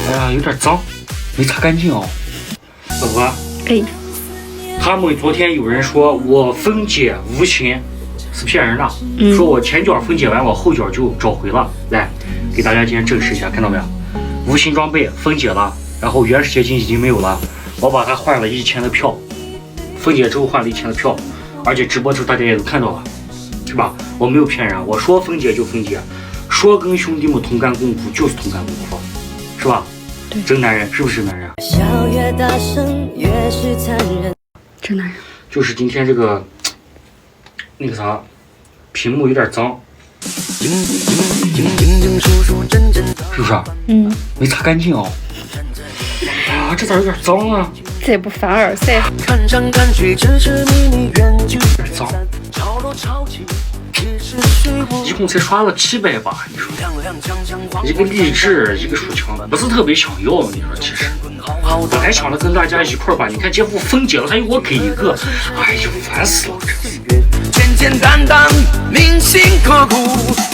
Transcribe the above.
哎呀，有点脏，没擦干净哦。老婆，哎，他们昨天有人说我分解无情，是骗人的，说我前脚分解完，我后脚就找回了。来，给大家今天证实一下，看到没有？无形装备分解了，然后原始结晶已经没有了，我把它换了1000的票，分解之后换了1000的票，而且直播时候大家也都看到了，是吧？我没有骗人，我说分解就分解，说跟兄弟们同甘共苦就是同甘共苦，是吧？对，真男人是不是真男人？笑越大声越是残忍。真男人。就是今天这个那个啥，屏幕有点脏，是不是？没擦干净哦。啊，这咋有点脏啊？这也不凡尔赛。看上看去只是秘密远距离，有点脏。潮落潮起，只是睡不一共才刷了700把，你说一个励志，一个手枪，不是特别想要。你说其实我还想着跟大家一块儿把，你看结果分解了，还有我给一个，哎呦烦死了，真是。简简单单，铭心刻骨。